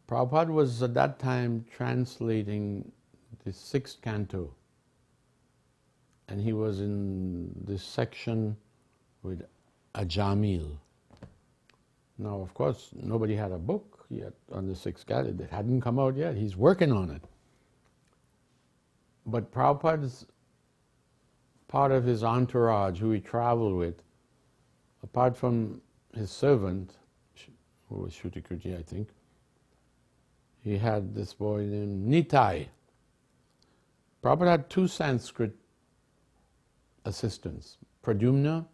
Prabhupada was at that time translating the 6th canto, and he was in this section with Ajamil. Now, of course, nobody had a book yet on the 6th canto. It hadn't come out yet. He's working on it. But Prabhupada's part of his entourage, who he traveled with, apart from his servant, who was Shrutikruti, I think, he had this boy named Nitai. Prabhupada had 2 Sanskrit assistants, Pradyumna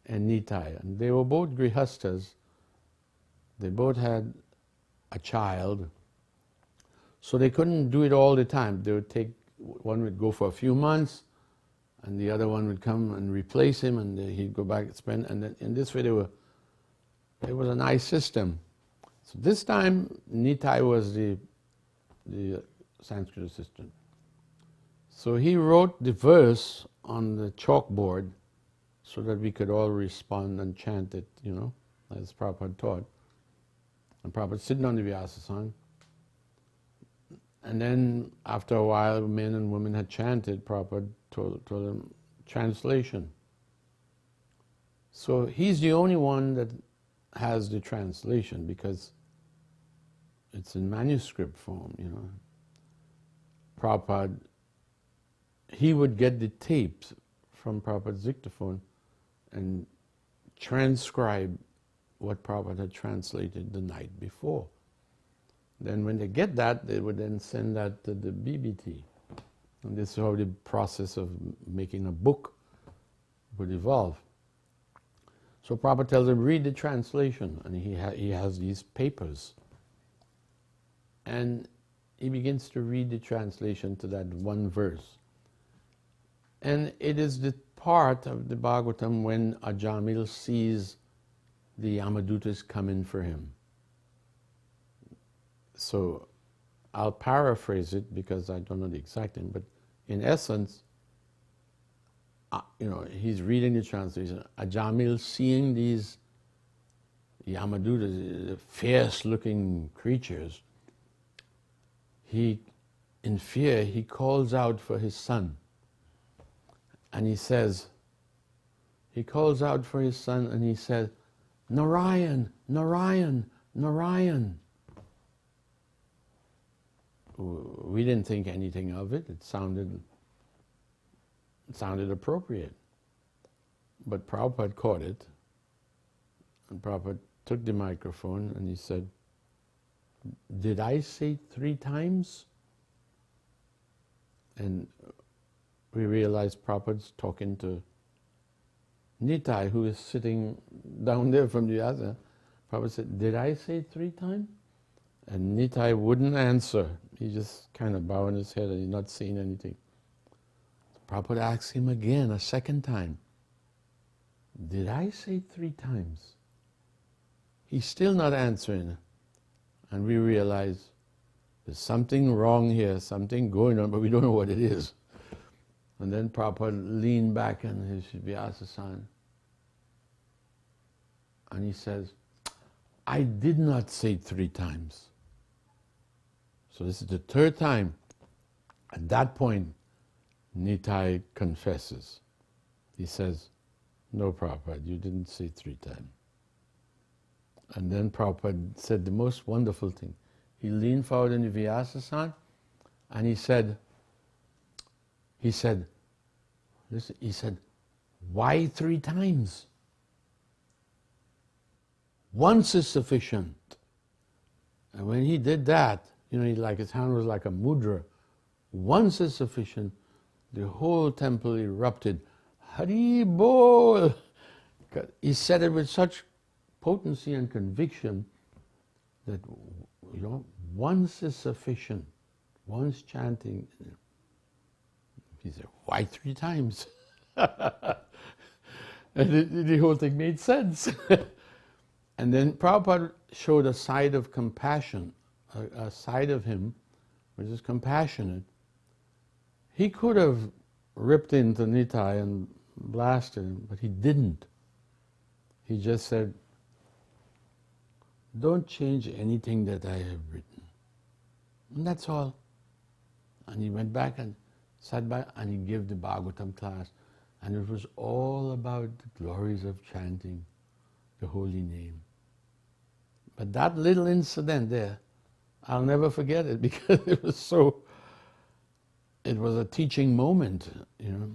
and Nitai, and they were both grihastas. They both had a child, so they couldn't do it all the time. They would take, one would go for a few months, and the other one would come and replace him, and he'd go back and spend, and then in this way it was a nice system. So this time, Nitai was the Sanskrit assistant. So he wrote the verse on the chalkboard so that we could all respond and chant it, as Prabhupada taught. And Prabhupada sitting on the Vyasasana. And then after a while, men and women had chanted, Prabhupada told them translation. So he's the only one that has the translation because it's in manuscript form, Prabhupada, he would get the tapes from Prabhupada's dictaphone and transcribe what Prabhupada had translated the night before. Then when they get that, they would then send that to the BBT. And this is how the process of making a book would evolve. So Prabhupada tells him, read the translation, and he has these papers. And he begins to read the translation to that one verse. And it is the part of the Bhagavatam when Ajamil sees the Yamadutas coming for him. So I'll paraphrase it because I don't know the exact thing, but in essence, he's reading the translation. Ajamil seeing these Yamadutas, fierce-looking creatures, in fear, he calls out for his son. And he calls out for his son and he says, Narayan, Narayan, Narayan. We didn't think anything of it. It sounded appropriate. But Prabhupada caught it. And Prabhupada took the microphone and he said, did I say 3 times? And we realized Prabhupada's talking to Nitai, who is sitting down there from the other. Prabhupada said, did I say 3 times? And Nitai wouldn't answer. He just kind of bowing his head and he's not saying anything. Prabhupada asked him again, a second time, did I say 3 times? He's still not answering. And we realize there's something wrong here, something going on, but we don't know what it is. And then Prabhupada leaned back in his Vyasasana and he says, I did not say 3 times. So this is the 3rd time. At that point, Nitai confesses. He says, no, Prabhupada, you didn't say 3 times. And then Prabhupada said the most wonderful thing. He leaned forward in the Vyasasana and he said, why 3 times? Once is sufficient. And when he did that, his hand was like a mudra. Once is sufficient. The whole temple erupted. Hari Bol! He said it with such potency and conviction that, once is sufficient. Once chanting. He said, why 3 times? And the whole thing made sense. And then Prabhupada showed a side of compassion, a side of him which is compassionate. He could have ripped into Nitai and blasted him, but he didn't. He just said, don't change anything that I have written. And that's all. And he went back and sat back and he gave the Bhagavatam class. And it was all about the glories of chanting the holy name. But that little incident there, I'll never forget it because it was a teaching moment, you know.